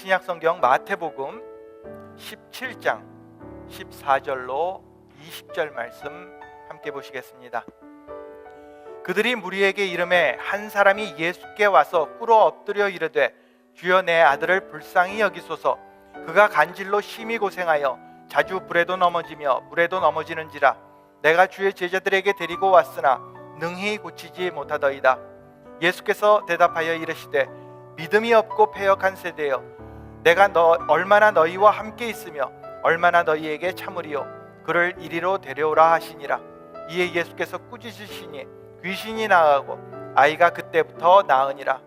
신약성경 마태복음 17장 14절로 20절 말씀 함께 보시겠습니다. 그들이 무리에게 이르매 한 사람이 예수께 와서 꿇어 엎드려 이르되 주여 내 아들을 불쌍히 여기소서. 그가 간질로 심히 고생하여 자주 불에도 넘어지며 물에도 넘어지는지라. 내가 주의 제자들에게 데리고 왔으나 능히 고치지 못하더이다. 예수께서 대답하여 이르시되 믿음이 없고 패역한 세대여, 내가 얼마나 너희와 함께 있으며 얼마나 너희에게 참으리요. 그를 이리로 데려오라 하시니라. 이에 예수께서 꾸짖으시니 귀신이 나가고 아이가 그때부터 나으니라.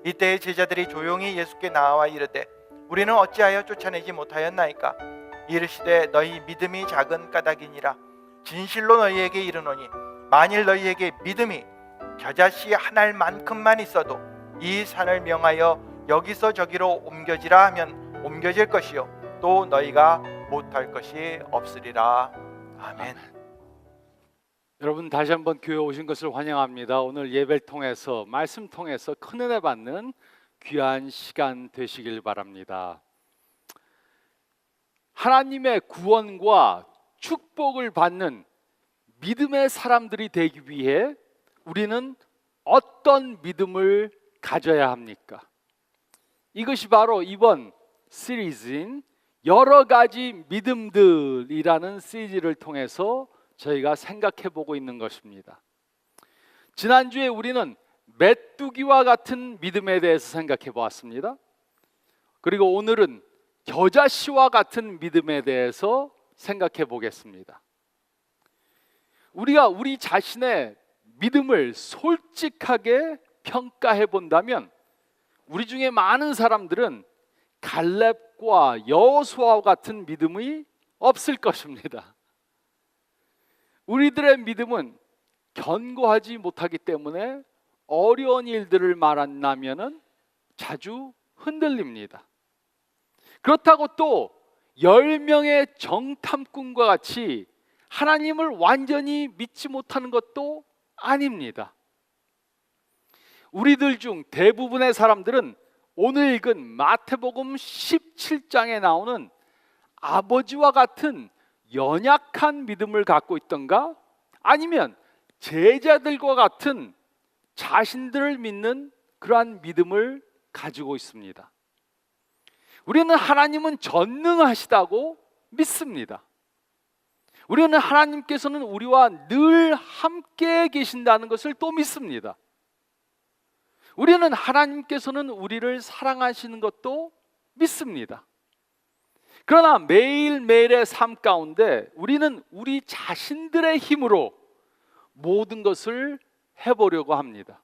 이때의 제자들이 조용히 예수께 나와 이르되 우리는 어찌하여 쫓아내지 못하였나이까. 이르시되 너희 믿음이 작은 까닭이니라. 진실로 너희에게 이르노니 만일 너희에게 믿음이 겨자씨 한 알만큼만 있어도 이 산을 명하여 여기서 저기로 옮겨지라 하면 옮겨질 것이요 또 너희가 못할 것이 없으리라. 아멘. 여러분, 다시 한번 교회 오신 것을 환영합니다. 오늘 예배를 통해서 말씀 통해서 큰 은혜 받는 귀한 시간 되시길 바랍니다. 하나님의 구원과 축복을 받는 믿음의 사람들이 되기 위해 우리는 어떤 믿음을 가져야 합니까? 이것이 바로 이번 시리즈인 여러 가지 믿음들이라는 시리즈를 통해서 저희가 생각해 보고 있는 것입니다. 지난주에 우리는 메뚜기와 같은 믿음에 대해서 생각해 보았습니다. 그리고 오늘은 겨자씨와 같은 믿음에 대해서 생각해 보겠습니다. 우리가 우리 자신의 믿음을 솔직하게 평가해 본다면 우리 중에 많은 사람들은 갈렙과 여호수아와 같은 믿음이 없을 것입니다. 우리들의 믿음은 견고하지 못하기 때문에 어려운 일들을 만나면은 자주 흔들립니다. 그렇다고 또 10명의 정탐꾼과 같이 하나님을 완전히 믿지 못하는 것도 아닙니다. 우리들 중 대부분의 사람들은 오늘 읽은 마태복음 17장에 나오는 아버지와 같은 연약한 믿음을 갖고 있던가, 아니면 제자들과 같은 자신들을 믿는 그러한 믿음을 가지고 있습니다. 우리는 하나님은 전능하시다고 믿습니다. 우리는 하나님께서는 우리와 늘 함께 계신다는 것을 또 믿습니다. 우리는 하나님께서는 우리를 사랑하시는 것도 믿습니다. 그러나 매일매일의 삶 가운데 우리는 우리 자신들의 힘으로 모든 것을 해보려고 합니다.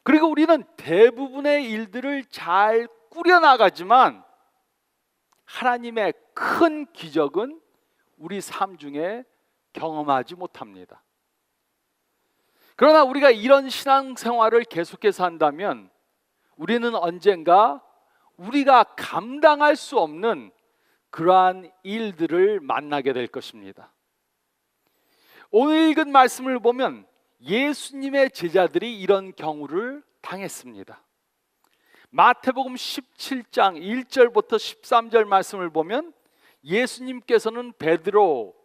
그리고 우리는 대부분의 일들을 잘 꾸려나가지만 하나님의 큰 기적은 우리 삶 중에 경험하지 못합니다. 그러나 우리가 이런 신앙생활을 계속해서 한다면 우리는 언젠가 우리가 감당할 수 없는 그러한 일들을 만나게 될 것입니다. 오늘 읽은 말씀을 보면 예수님의 제자들이 이런 경우를 당했습니다. 마태복음 17장 1절부터 13절 말씀을 보면 예수님께서는 베드로,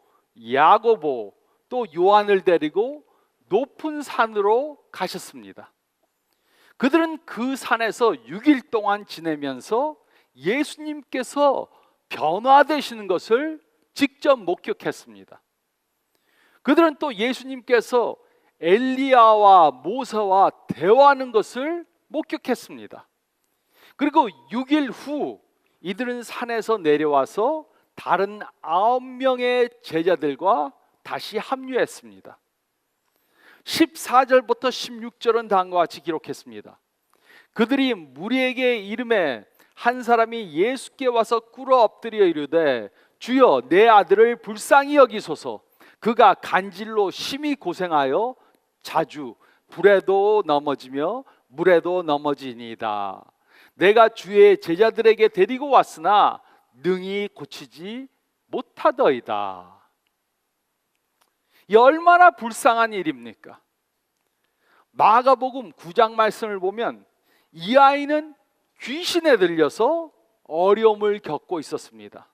야고보, 또 요한을 데리고 높은 산으로 가셨습니다. 그들은 그 산에서 6일 동안 지내면서 예수님께서 변화되시는 것을 직접 목격했습니다. 그들은 또 예수님께서 엘리야와 모세와 대화하는 것을 목격했습니다. 그리고 6일 후 이들은 산에서 내려와서 다른 9명의 제자들과 다시 합류했습니다. 14절부터 16절은 다음과 같이 기록했습니다. 그들이 무리에게 이르매 한 사람이 예수께 와서 꿇어 엎드려 이르되 주여 내 아들을 불쌍히 여기소서. 그가 간질로 심히 고생하여 자주 불에도 넘어지며 물에도 넘어지니이다. 내가 주의 제자들에게 데리고 왔으나 능히 고치지 못하더이다. 이 얼마나 불쌍한 일입니까? 마가복음 9장 말씀을 보면 이 아이는 귀신에 들려서 어려움을 겪고 있었습니다.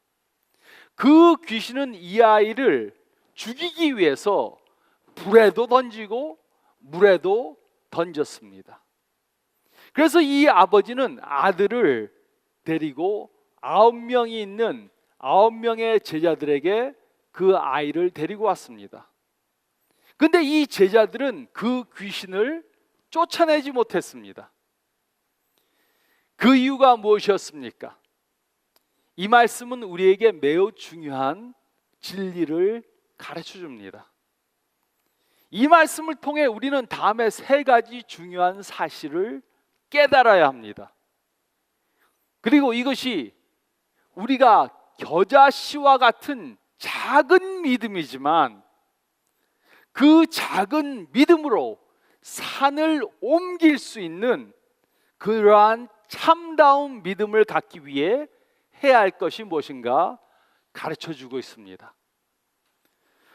그 귀신은 이 아이를 죽이기 위해서 불에도 던지고 물에도 던졌습니다. 그래서 이 아버지는 아들을 데리고 9명이 있는 9명의 제자들에게 그 아이를 데리고 왔습니다. 근데 이 제자들은 그 귀신을 쫓아내지 못했습니다. 그 이유가 무엇이었습니까? 이 말씀은 우리에게 매우 중요한 진리를 가르쳐 줍니다. 이 말씀을 통해 우리는 다음에 3가지 중요한 사실을 깨달아야 합니다. 그리고 이것이 우리가 겨자씨와 같은 작은 믿음이지만 그 작은 믿음으로 산을 옮길 수 있는 그러한 참다운 믿음을 갖기 위해 해야 할 것이 무엇인가 가르쳐 주고 있습니다.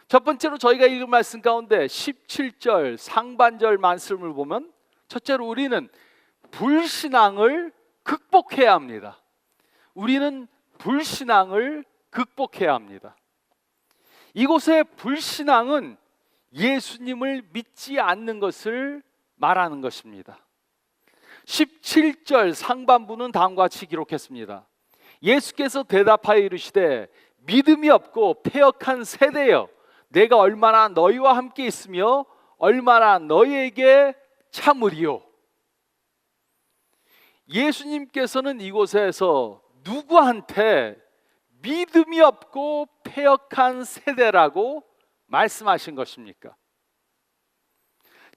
첫 번째로 저희가 읽은 말씀 가운데 17절 상반절 말씀을 보면 첫째로 우리는 불신앙을 극복해야 합니다. 우리는 불신앙을 극복해야 합니다. 이곳의 불신앙은 예수님을 믿지 않는 것을 말하는 것입니다. 17절 상반부는 다음과 같이 기록했습니다. 예수께서 대답하여 이르시되 믿음이 없고 패역한 세대여 내가 얼마나 너희와 함께 있으며 얼마나 너희에게 참으리요. 예수님께서는 이곳에서 누구한테 믿음이 없고 패역한 세대라고 말씀하신 것입니까?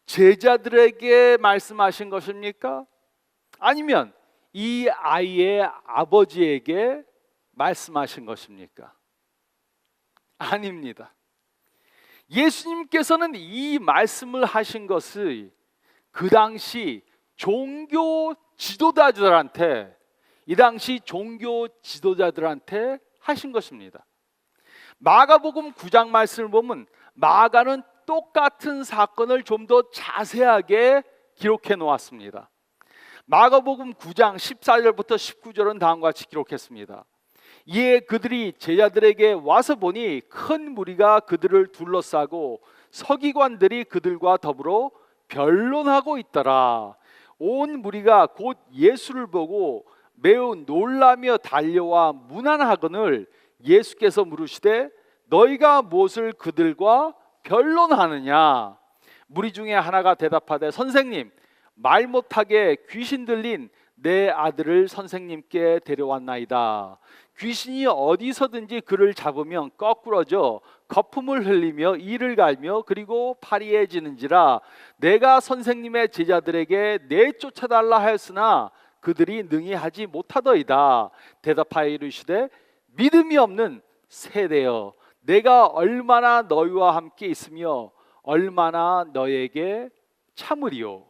제자들에게 말씀하신 것입니까? 아니면 이 아이의 아버지에게 말씀하신 것입니까? 아닙니다. 예수님께서는 이 말씀을 하신 것을 그 당시 종교 지도자들한테 하신 것입니다. 마가복음 9장 말씀을 보면 마가는 똑같은 사건을 좀 더 자세하게 기록해 놓았습니다. 마가복음 9장 14절부터 19절은 다음과 같이 기록했습니다. 이에 그들이 제자들에게 와서 보니 큰 무리가 그들을 둘러싸고 서기관들이 그들과 더불어 변론하고 있더라. 온 무리가 곧 예수를 보고 매우 놀라며 달려와 문안하거늘 예수께서 물으시되 너희가 무엇을 그들과 변론하느냐? 무리 중에 하나가 대답하되 선생님 말 못하게 귀신 들린 내 아들을 선생님께 데려왔나이다. 귀신이 어디서든지 그를 잡으면 거꾸러져 거품을 흘리며 이를 갈며 그리고 파리해지는지라 내가 선생님의 제자들에게 내쫓아달라 하였으나 그들이 능히 하지 못하더이다. 대답하여 이르시되 믿음이 없는 세대여 내가 얼마나 너희와 함께 있으며 얼마나 너희에게 참으리요.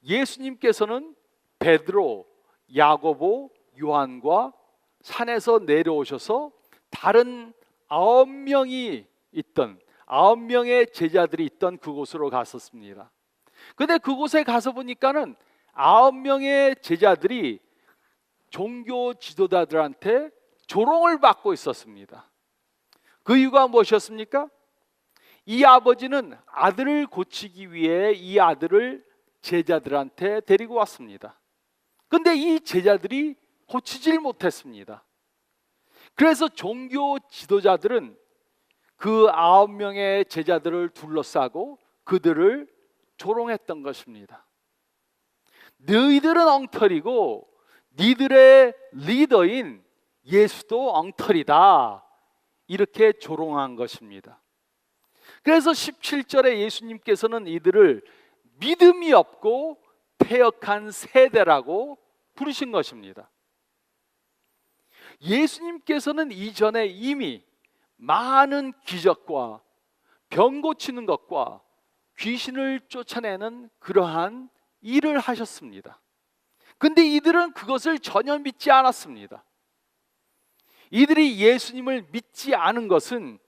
예수님께서는 베드로, 야고보, 요한과 산에서 내려오셔서 다른 9명이 있던 9명의 제자들이 있던 그곳으로 갔었습니다. 근데 그곳에 가서 보니까는 9명의 제자들이 종교 지도자들한테 조롱을 받고 있었습니다. 그 이유가 무엇이었습니까? 이 아버지는 아들을 고치기 위해 이 아들을 제자들한테 데리고 왔습니다. 근데 이 제자들이 고치질 못했습니다. 그래서 종교 지도자들은 그 9명의 제자들을 둘러싸고 그들을 조롱했던 것입니다. 너희들은 엉터리고 니들의 리더인 예수도 엉터리다. 이렇게 조롱한 것입니다. 그래서 17절에 예수님께서는 이들을 믿음이 없고 패역한 세대라고 부르신 것입니다. 예수님께서는 이전에 이미 많은 기적과 병 고치는 것과 귀신을 쫓아내는 그러한 일을 하셨습니다. 근데 이들은 그것을 전혀 믿지 않았습니다. 이들이 예수님을 믿지 않은 것은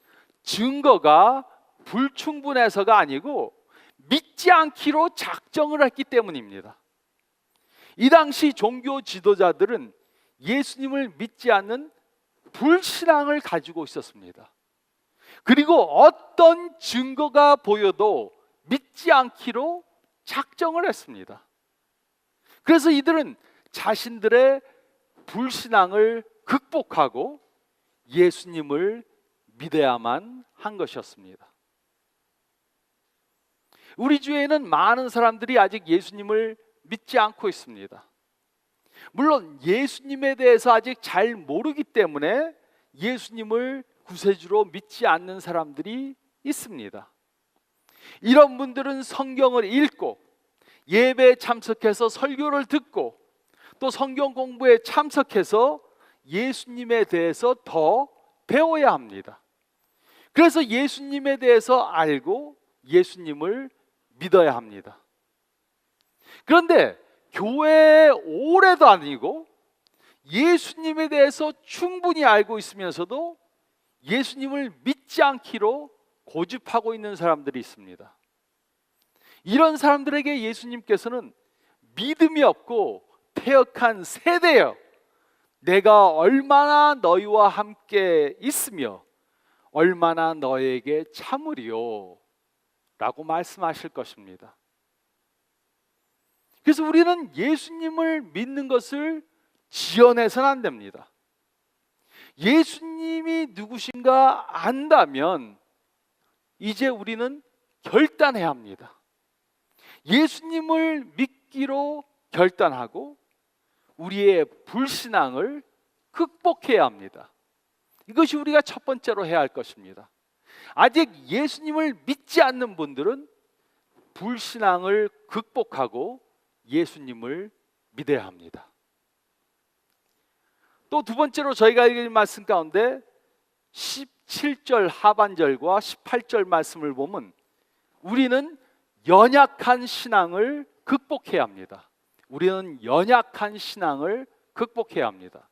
증거가 불충분해서가 아니고 믿지 않기로 작정을 했기 때문입니다. 이 당시 종교 지도자들은 예수님을 믿지 않는 불신앙을 가지고 있었습니다. 그리고 어떤 증거가 보여도 믿지 않기로 작정을 했습니다. 그래서 이들은 자신들의 불신앙을 극복하고 예수님을 믿어야만 한 것이었습니다. 우리 주위에는 많은 사람들이 아직 예수님을 믿지 않고 있습니다. 물론 예수님에 대해서 아직 잘 모르기 때문에 예수님을 구세주로 믿지 않는 사람들이 있습니다. 이런 분들은 성경을 읽고 예배에 참석해서 설교를 듣고 또 성경 공부에 참석해서 예수님에 대해서 더 배워야 합니다. 그래서 예수님에 대해서 알고 예수님을 믿어야 합니다. 그런데 교회에 오래 다니고 예수님에 대해서 충분히 알고 있으면서도 예수님을 믿지 않기로 고집하고 있는 사람들이 있습니다. 이런 사람들에게 예수님께서는 믿음이 없고 패역한 세대여, 내가 얼마나 너희와 함께 있으며 얼마나 너에게 참으리요 라고 말씀하실 것입니다. 그래서 우리는 예수님을 믿는 것을 지어내서는 안 됩니다. 예수님이 누구신가 안다면 이제 우리는 결단해야 합니다. 예수님을 믿기로 결단하고 우리의 불신앙을 극복해야 합니다. 이것이 우리가 첫 번째로 해야 할 것입니다. 아직 예수님을 믿지 않는 분들은 불신앙을 극복하고 예수님을 믿어야 합니다. 또 두 번째로 저희가 읽은 말씀 가운데 17절 하반절과 18절 말씀을 보면 우리는 연약한 신앙을 극복해야 합니다. 우리는 연약한 신앙을 극복해야 합니다.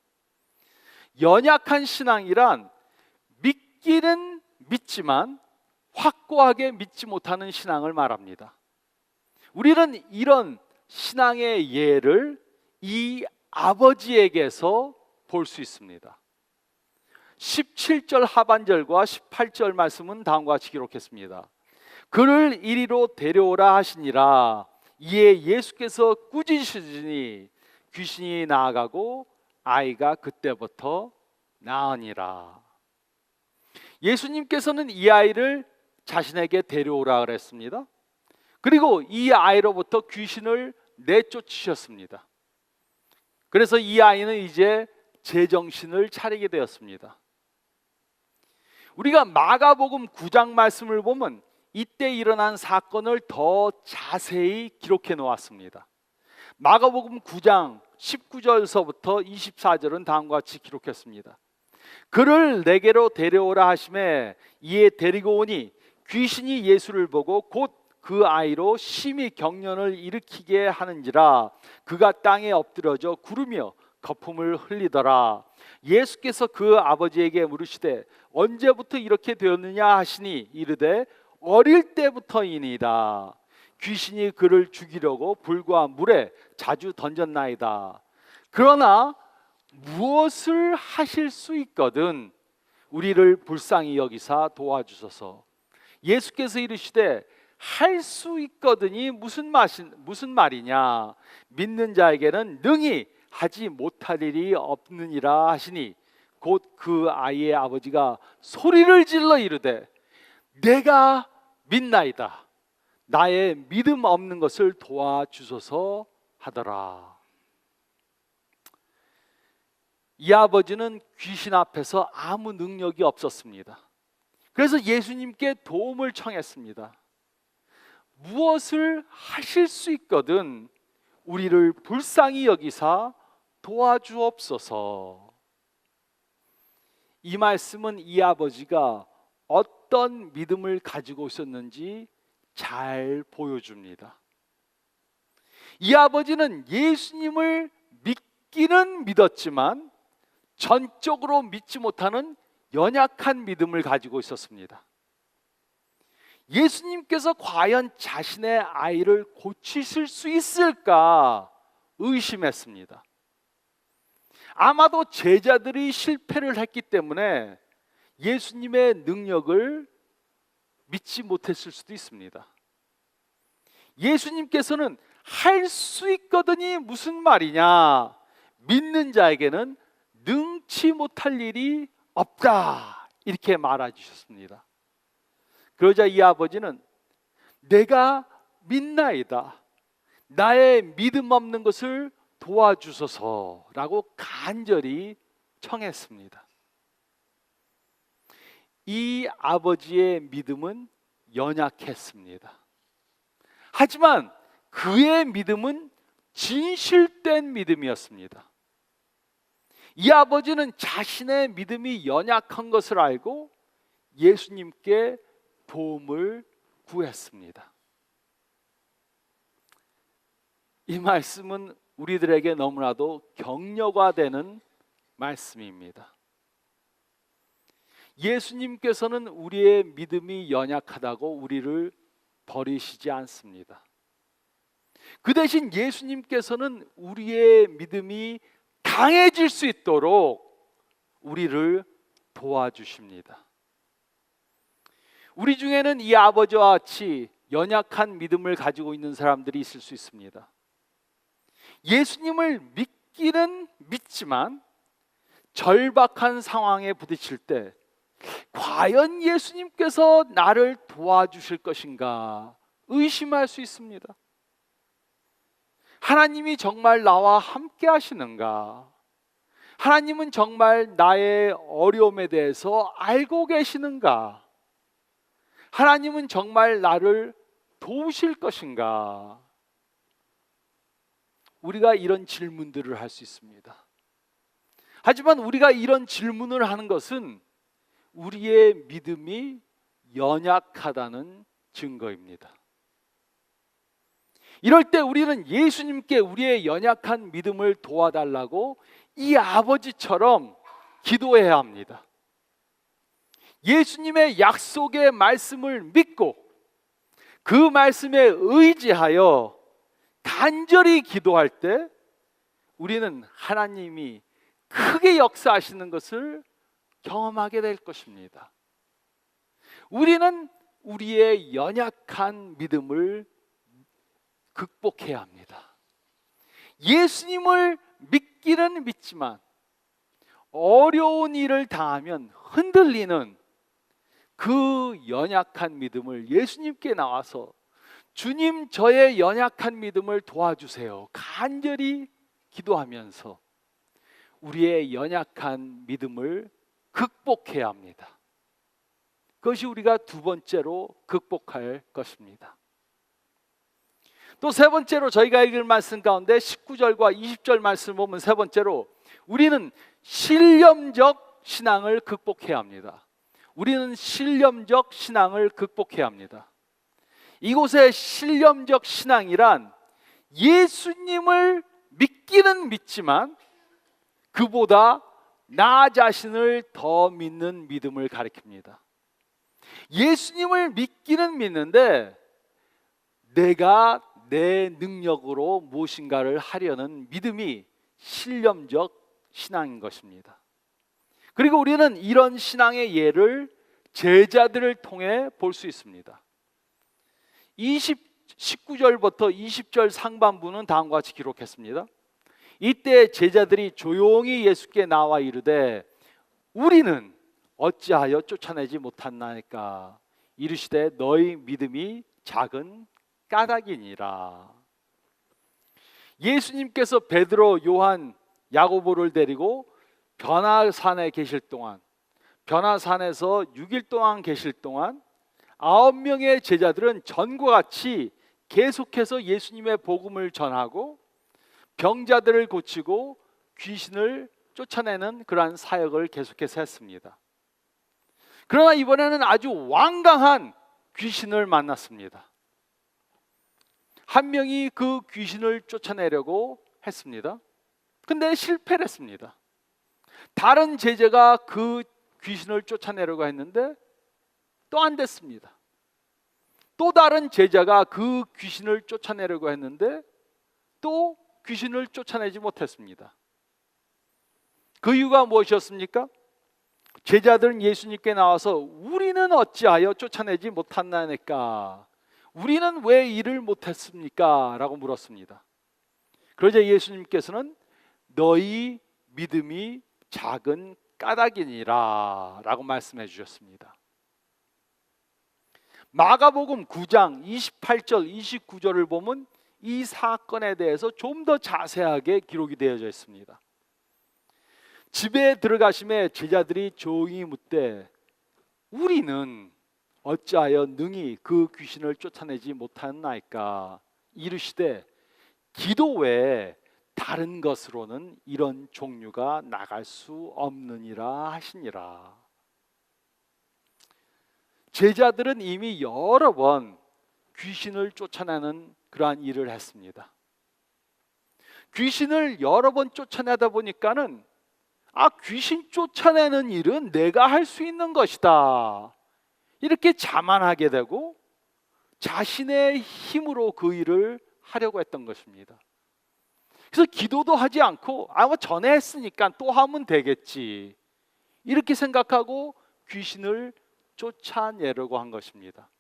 연약한 신앙이란 믿기는 믿지만 확고하게 믿지 못하는 신앙을 말합니다. 우리는 이런 신앙의 예를 이 아버지에게서 볼 수 있습니다. 17절 하반절과 18절 말씀은 다음과 같이 기록했습니다. 그를 이리로 데려오라 하시니라. 이에 예수께서 꾸짖으시니 귀신이 나아가고 아이가 그때부터 나으니라. 예수님께서는 이 아이를 자신에게 데려오라 그랬습니다. 그리고 이 아이로부터 귀신을 내쫓으셨습니다. 그래서 이 아이는 이제 제정신을 차리게 되었습니다. 우리가 마가복음 9장 말씀을 보면 이때 일어난 사건을 더 자세히 기록해 놓았습니다. 마가복음 9장 19절서부터 24절은 다음과 같이 기록했습니다. 그를 내게로 데려오라 하시매 이에 데리고 오니 귀신이 예수를 보고 곧 그 아이로 심히 경련을 일으키게 하는지라 그가 땅에 엎드러져 구르며 거품을 흘리더라. 예수께서 그 아버지에게 물으시되 언제부터 이렇게 되었느냐 하시니 이르되 어릴 때부터이니이다. 귀신이 그를 죽이려고 불과 물에 자주 던졌나이다. 그러나 무엇을 하실 수 있거든 우리를 불쌍히 여기사 도와주소서. 예수께서 이르시되 할 수 있거든이 무슨 말이냐. 믿는 자에게는 능히 하지 못할 일이 없느니라 하시니 곧 그 아이의 아버지가 소리를 질러 이르되 내가 믿나이다. 나의 믿음 없는 것을 도와주소서 하더라. 이 아버지는 귀신 앞에서 아무 능력이 없었습니다. 그래서 예수님께 도움을 청했습니다. 무엇을 하실 수 있거든 우리를 불쌍히 여기사 도와주옵소서. 이 말씀은 이 아버지가 어떤 믿음을 가지고 있었는지 잘 보여줍니다. 이 아버지는 예수님을 믿기는 믿었지만 전적으로 믿지 못하는 연약한 믿음을 가지고 있었습니다. 예수님께서 과연 자신의 아이를 고치실 수 있을까 의심했습니다. 아마도 제자들이 실패를 했기 때문에 예수님의 능력을 믿지 못했을 수도 있습니다. 예수님께서는 할 수 있거든이 무슨 말이냐? 믿는 자에게는 능치 못할 일이 없다. 이렇게 말해 주셨습니다. 그러자 이 아버지는 내가 믿나이다. 나의 믿음 없는 것을 도와주소서라고 간절히 청했습니다. 이 아버지의 믿음은 연약했습니다. 하지만 그의 믿음은 진실된 믿음이었습니다. 이 아버지는 자신의 믿음이 연약한 것을 알고 예수님께 도움을 구했습니다. 이 말씀은 우리들에게 너무나도 격려가 되는 말씀입니다. 예수님께서는 우리의 믿음이 연약하다고 우리를 버리시지 않습니다. 그 대신 예수님께서는 우리의 믿음이 강해질 수 있도록 우리를 도와주십니다. 우리 중에는 이 아버지와 같이 연약한 믿음을 가지고 있는 사람들이 있을 수 있습니다. 예수님을 믿기는 믿지만 절박한 상황에 부딪힐 때 과연 예수님께서 나를 도와주실 것인가 의심할 수 있습니다. 하나님이 정말 나와 함께 하시는가? 하나님은 정말 나의 어려움에 대해서 알고 계시는가? 하나님은 정말 나를 도우실 것인가? 우리가 이런 질문들을 할 수 있습니다. 하지만 우리가 이런 질문을 하는 것은 우리의 믿음이 연약하다는 증거입니다. 이럴 때 우리는 예수님께 우리의 연약한 믿음을 도와달라고 이 아버지처럼 기도해야 합니다. 예수님의 약속의 말씀을 믿고 그 말씀에 의지하여 간절히 기도할 때 우리는 하나님이 크게 역사하시는 것을 경험하게 될 것입니다. 우리는 우리의 연약한 믿음을 극복해야 합니다. 예수님을 믿기는 믿지만 어려운 일을 당하면 흔들리는 그 연약한 믿음을 예수님께 나와서 주님, 저의 연약한 믿음을 도와주세요. 간절히 기도하면서 우리의 연약한 믿음을 극복해야 합니다. 그것이 우리가 두 번째로 극복할 것입니다. 또 세 번째로 저희가 읽을 말씀 가운데 19절과 20절 말씀을 보면 세 번째로 우리는 신념적 신앙을 극복해야 합니다. 우리는 신념적 신앙을 극복해야 합니다. 이곳의 신념적 신앙이란 예수님을 믿기는 믿지만 그보다 나 자신을 더 믿는 믿음을 가리킵니다. 예수님을 믿기는 믿는데 내가 내 능력으로 무엇인가를 하려는 믿음이 신념적 신앙인 것입니다. 그리고 우리는 이런 신앙의 예를 제자들을 통해 볼 수 있습니다. 19절부터 20절 상반부는 다음과 같이 기록했습니다. 이때 제자들이 조용히 예수께 나와 이르되 우리는 어찌하여 쫓아내지 못하나이까 이르시되 너희 믿음이 작은 까닭이니라. 예수님께서 베드로, 요한, 야고보를 데리고 변화산에 계실 동안, 변화산에서 6일 동안 계실 동안 9명의 제자들은 전과 같이 계속해서 예수님의 복음을 전하고 병자들을 고치고 귀신을 쫓아내는 그러한 사역을 계속해서 했습니다. 그러나 이번에는 아주 완강한 귀신을 만났습니다. 한 명이 그 귀신을 쫓아내려고 했습니다. 근데 실패를 했습니다. 다른 제자가 그 귀신을 쫓아내려고 했는데 또 안 됐습니다. 또 다른 제자가 그 귀신을 쫓아내려고 했는데 또 귀신을 쫓아내지 못했습니다. 그 이유가 무엇이었습니까? 제자들은 예수님께 나와서 우리는 어찌하여 쫓아내지 못하나이까? 우리는 왜 일을 못했습니까? 라고 물었습니다. 그러자 예수님께서는 너희 믿음이 작은 까닭이니라 라고 말씀해 주셨습니다. 마가복음 9장 28절 29절을 보면 이 사건에 대해서 좀 더 자세하게 기록이 되어져 있습니다. 집에 들어가심에 제자들이 조용히 묻되 우리는 어찌하여 능히 그 귀신을 쫓아내지 못하나이까? 이르시되 기도 외에 다른 것으로는 이런 종류가 나갈 수 없느니라 하시니라. 제자들은 이미 여러 번 귀신을 쫓아내는 그러한 일을 했습니다. 귀신을 여러 번 쫓아내다 보니까는 귀신 쫓아내는 일은 내가 할 수 있는 것이다, 이렇게 자만하게 되고 자신의 힘으로 그 일을 하려고 했던 것입니다. 그래서 기도도 하지 않고 전에 했으니까 또 하면 되겠지, 이렇게 생각하고 귀신을 쫓아내려고 한 것입니다.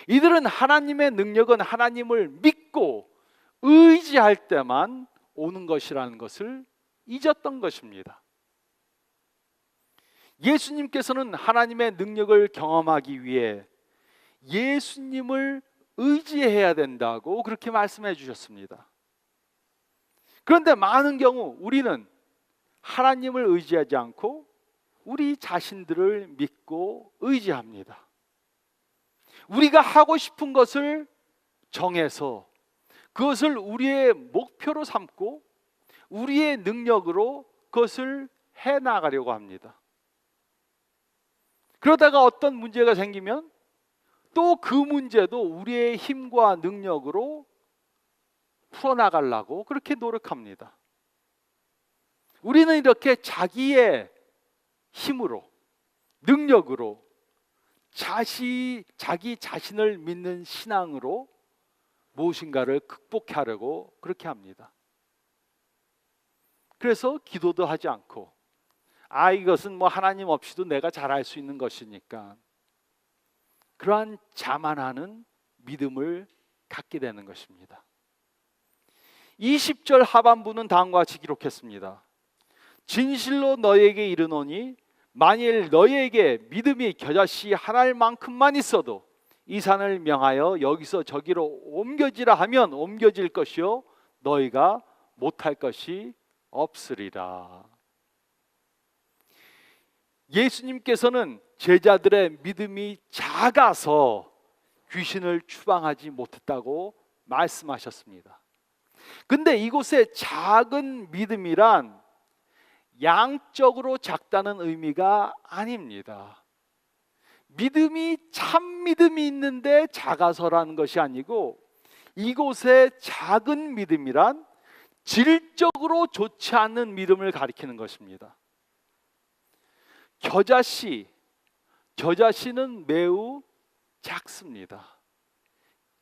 이들은 하나님의 능력은 하나님을 믿고 의지할 때만 오는 것이라는 것을 잊었던 것입니다. 예수님께서는 하나님의 능력을 경험하기 위해 예수님을 의지해야 된다고 그렇게 말씀해 주셨습니다. 그런데 많은 경우 우리는 하나님을 의지하지 않고 우리 자신들을 믿고 의지합니다. 우리가 하고 싶은 것을 정해서 그것을 우리의 목표로 삼고 우리의 능력으로 그것을 해나가려고 합니다. 그러다가 어떤 문제가 생기면 또 그 문제도 우리의 힘과 능력으로 풀어나가려고 그렇게 노력합니다. 우리는 이렇게 자기의 힘으로, 능력으로, 자기 자신을 믿는 신앙으로 무엇인가를 극복하려고 그렇게 합니다. 그래서 기도도 하지 않고 이것은 하나님 없이도 내가 잘할 수 있는 것이니까, 그러한 자만하는 믿음을 갖게 되는 것입니다. 20절 하반부는 다음과 같이 기록했습니다. 진실로 너희에게 이르노니 만일 너희에게 믿음이 겨자씨 한 알만큼만 있어도 이 산을 명하여 여기서 저기로 옮겨지라 하면 옮겨질 것이요 너희가 못할 것이 없으리라. 예수님께서는 제자들의 믿음이 작아서 귀신을 추방하지 못했다고 말씀하셨습니다. 근데 이곳에 작은 믿음이란 양적으로 작다는 의미가 아닙니다. 믿음이 참 믿음이 있는데 작아서라는 것이 아니고, 이곳에 작은 믿음이란 질적으로 좋지 않은 믿음을 가리키는 것입니다. 겨자씨는 매우 작습니다.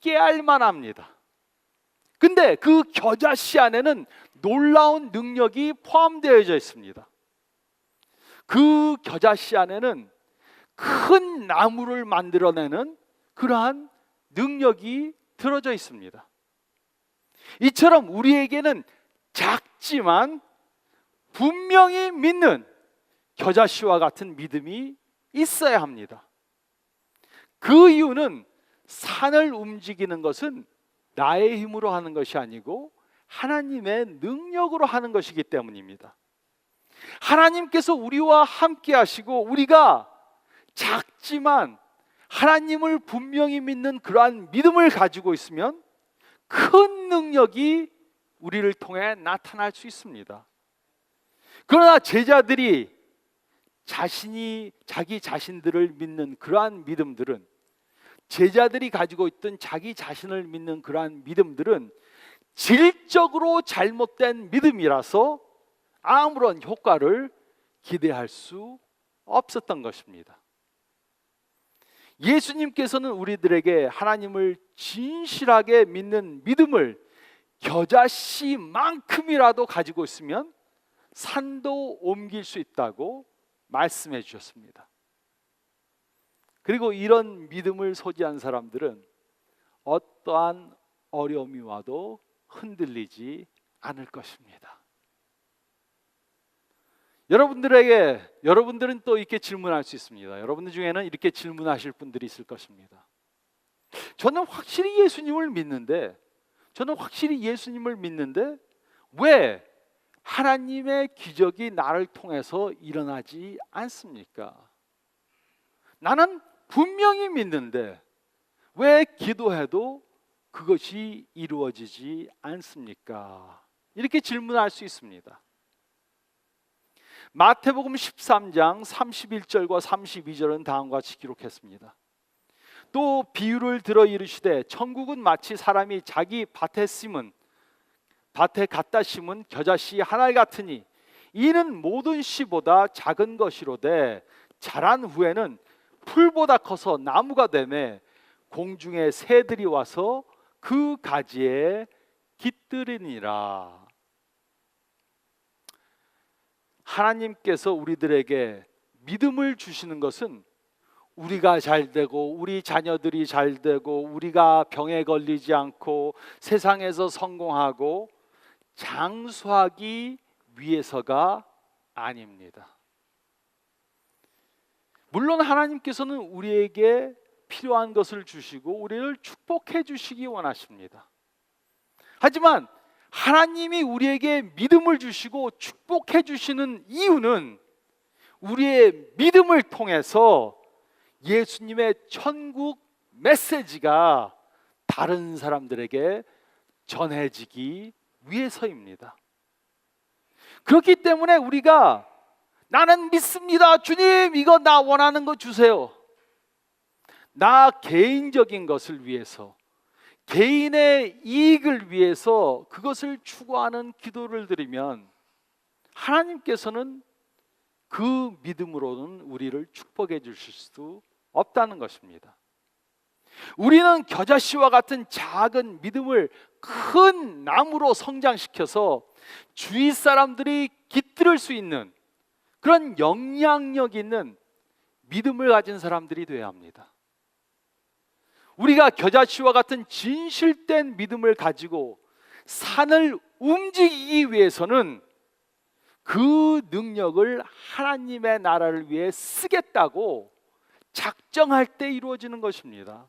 깨알만합니다. 근데 그 겨자씨 안에는 놀라운 능력이 포함되어져 있습니다. 그 겨자씨 안에는 큰 나무를 만들어내는 그러한 능력이 들어져 있습니다. 이처럼 우리에게는 작지만 분명히 믿는 겨자씨와 같은 믿음이 있어야 합니다. 그 이유는 산을 움직이는 것은 나의 힘으로 하는 것이 아니고 하나님의 능력으로 하는 것이기 때문입니다. 하나님께서 우리와 함께 하시고 우리가 작지만 하나님을 분명히 믿는 그러한 믿음을 가지고 있으면 큰 능력이 우리를 통해 나타날 수 있습니다. 그러나 제자들이 자기 자신들을 믿는 그러한 믿음들은, 제자들이 가지고 있던 자기 자신을 믿는 그러한 믿음들은 질적으로 잘못된 믿음이라서 아무런 효과를 기대할 수 없었던 것입니다. 예수님께서는 우리들에게 하나님을 진실하게 믿는 믿음을 겨자씨만큼이라도 가지고 있으면 산도 옮길 수 있다고 말씀해 주셨습니다. 그리고 이런 믿음을 소지한 사람들은 어떠한 어려움이 와도 흔들리지 않을 것입니다. 여러분들은 또 이렇게 질문할 수 있습니다. 여러분들 중에는 이렇게 질문하실 분들이 있을 것입니다. 저는 확실히 예수님을 믿는데 왜 하나님의 기적이 나를 통해서 일어나지 않습니까? 나는 분명히 믿는데 왜 기도해도 그것이 이루어지지 않습니까? 이렇게 질문할 수 있습니다. 마태복음 13장 31절과 32절은 다음과 같이 기록했습니다. 또 비유를 들어 이르시되 천국은 마치 사람이 자기 밭에 갖다 심은 겨자씨 하나 같으니 이는 모든 씨보다 작은 것이로되 자란 후에는 풀보다 커서 나무가 되매 공중의 새들이 와서 그 가지에 깃들이니라. 하나님께서 우리들에게 믿음을 주시는 것은 우리가 잘 되고 우리 자녀들이 잘 되고 우리가 병에 걸리지 않고 세상에서 성공하고 장수하기 위해서가 아닙니다. 물론 하나님께서는 우리에게 필요한 것을 주시고 우리를 축복해 주시기 원하십니다. 하지만 하나님이 우리에게 믿음을 주시고 축복해 주시는 이유는 우리의 믿음을 통해서 예수님의 천국 메시지가 다른 사람들에게 전해지기 위해서입니다. 그렇기 때문에 우리가 나는 믿습니다. 주님, 이거 나 원하는 거 주세요. 나 개인적인 것을 위해서, 개인의 이익을 위해서 그것을 추구하는 기도를 드리면 하나님께서는 그 믿음으로는 우리를 축복해 주실 수 없다는 것입니다. 우리는 겨자씨와 같은 작은 믿음을 큰 나무로 성장시켜서 주위 사람들이 깃들을 수 있는 그런 영향력 있는 믿음을 가진 사람들이 되어야 합니다. 우리가 겨자씨와 같은 진실된 믿음을 가지고 산을 움직이기 위해서는 그 능력을 하나님의 나라를 위해 쓰겠다고 작정할 때 이루어지는 것입니다.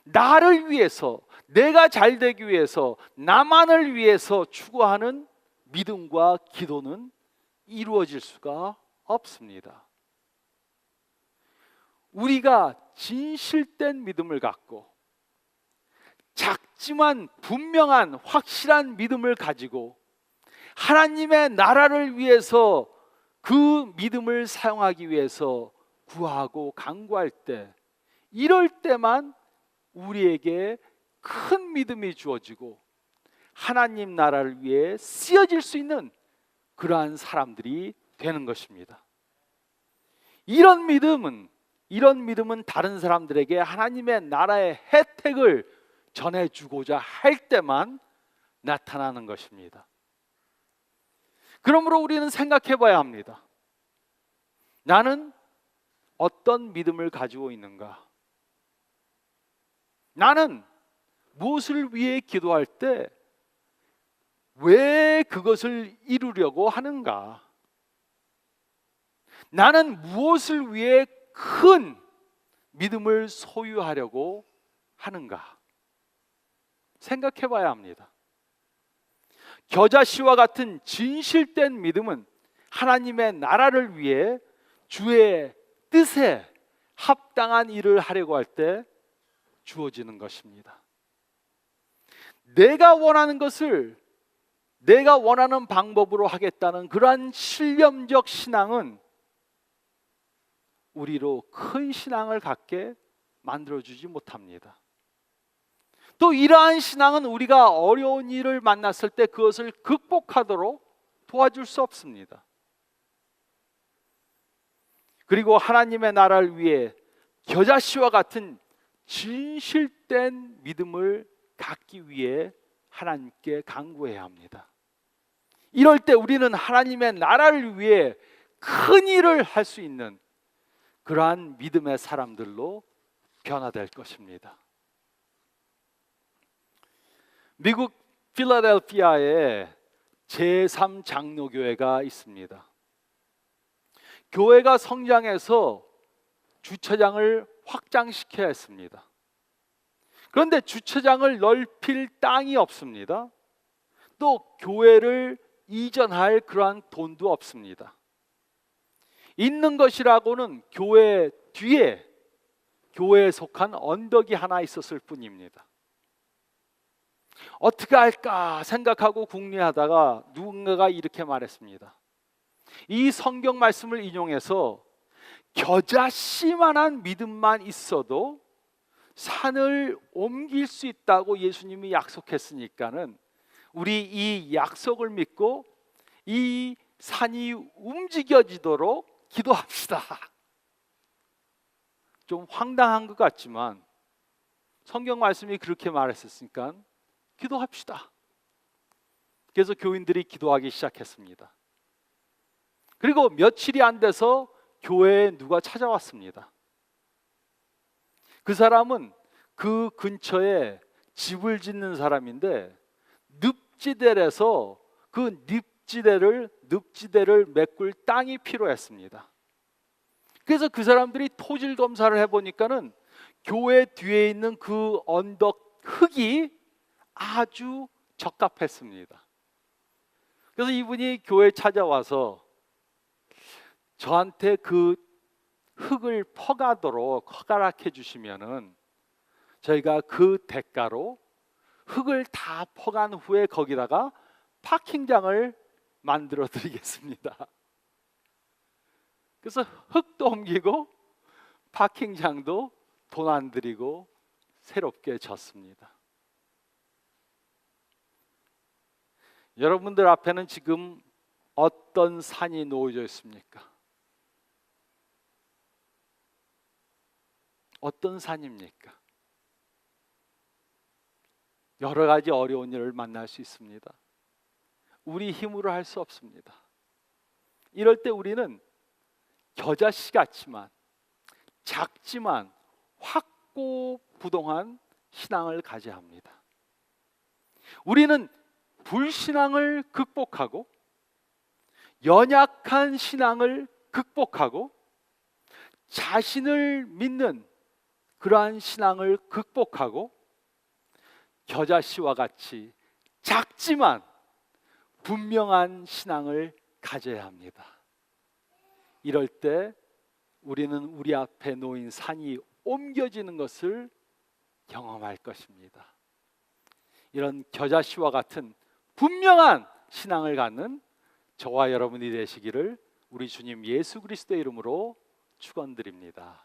나를 위해서, 내가 잘 되기 위해서, 나만을 위해서 추구하는 믿음과 기도는 이루어질 수가 없습니다. 우리가 진실된 믿음을 갖고 작지만 분명한 확실한 믿음을 가지고 하나님의 나라를 위해서 그 믿음을 사용하기 위해서 구하고 간구할 때, 이럴 때만 우리에게 큰 믿음이 주어지고 하나님 나라를 위해 쓰여질 수 있는 그러한 사람들이 되는 것입니다. 이런 믿음은 다른 사람들에게 하나님의 나라의 혜택을 전해주고자 할 때만 나타나는 것입니다. 그러므로 우리는 생각해 봐야 합니다. 나는 어떤 믿음을 가지고 있는가? 나는 무엇을 위해 기도할 때 왜 그것을 이루려고 하는가? 나는 무엇을 위해 큰 믿음을 소유하려고 하는가? 생각해 봐야 합니다. 겨자씨와 같은 진실된 믿음은 하나님의 나라를 위해 주의 뜻에 합당한 일을 하려고 할 때 주어지는 것입니다. 내가 원하는 것을 내가 원하는 방법으로 하겠다는 그러한 신념적 신앙은 우리로 큰 신앙을 갖게 만들어주지 못합니다. 또 이러한 신앙은 우리가 어려운 일을 만났을 때 그것을 극복하도록 도와줄 수 없습니다. 그리고 하나님의 나라를 위해 겨자씨와 같은 진실된 믿음을 갖기 위해 하나님께 간구해야 합니다. 이럴 때 우리는 하나님의 나라를 위해 큰 일을 할 수 있는 그러한 믿음의 사람들로 변화될 것입니다. 미국 필라델피아에 제3장로교회가 있습니다. 교회가 성장해서 주차장을 확장시켜야 했습니다. 그런데 주차장을 넓힐 땅이 없습니다. 또 교회를 이전할 그러한 돈도 없습니다. 있는 것이라고는 교회 뒤에 교회에 속한 언덕이 하나 있었을 뿐입니다. 어떻게 할까 생각하고 궁리하다가 누군가가 이렇게 말했습니다. 이 성경 말씀을 인용해서 겨자씨만한 믿음만 있어도 산을 옮길 수 있다고 예수님이 약속했으니까는 우리 이 약속을 믿고 이 산이 움직여지도록 기도합시다. 좀 황당한 것 같지만 성경 말씀이 그렇게 말했었으니까 기도합시다. 그래서 교인들이 기도하기 시작했습니다. 그리고 며칠이 안 돼서 교회에 누가 찾아왔습니다. 그 사람은 그 근처에 집을 짓는 사람인데 늪지대에서 그 늪지대를 메꿀 땅이 필요했습니다. 그래서 그 사람들이 토질 검사를 해보니까는 교회 뒤에 있는 그 언덕 흙이 아주 적합했습니다. 그래서 이분이 교회에 찾아와서 저한테 그 흙을 퍼가도록 허가해 주시면은 저희가 그 대가로 흙을 다 퍼간 후에 거기다가 파킹장을 만들어 드리겠습니다. 그래서 흙도 옮기고 파킹장도 돈 안 들이고 새롭게 졌습니다. 여러분들 앞에는 지금 어떤 산이 놓여져 있습니까? 어떤 산입니까? 여러 가지 어려운 일을 만날 수 있습니다. 우리 힘으로 할 수 없습니다. 이럴 때 우리는 겨자씨 같지만 작지만 확고부동한 신앙을 가져야 합니다. 우리는 불신앙을 극복하고 연약한 신앙을 극복하고 자신을 믿는 그러한 신앙을 극복하고 겨자씨와 같이 작지만 분명한 신앙을 가져야 합니다. 이럴 때 우리는 우리 앞에 놓인 산이 옮겨지는 것을 경험할 것입니다. 이런 겨자씨와 같은 분명한 신앙을 갖는 저와 여러분이 되시기를 우리 주님 예수 그리스도의 이름으로 축원드립니다.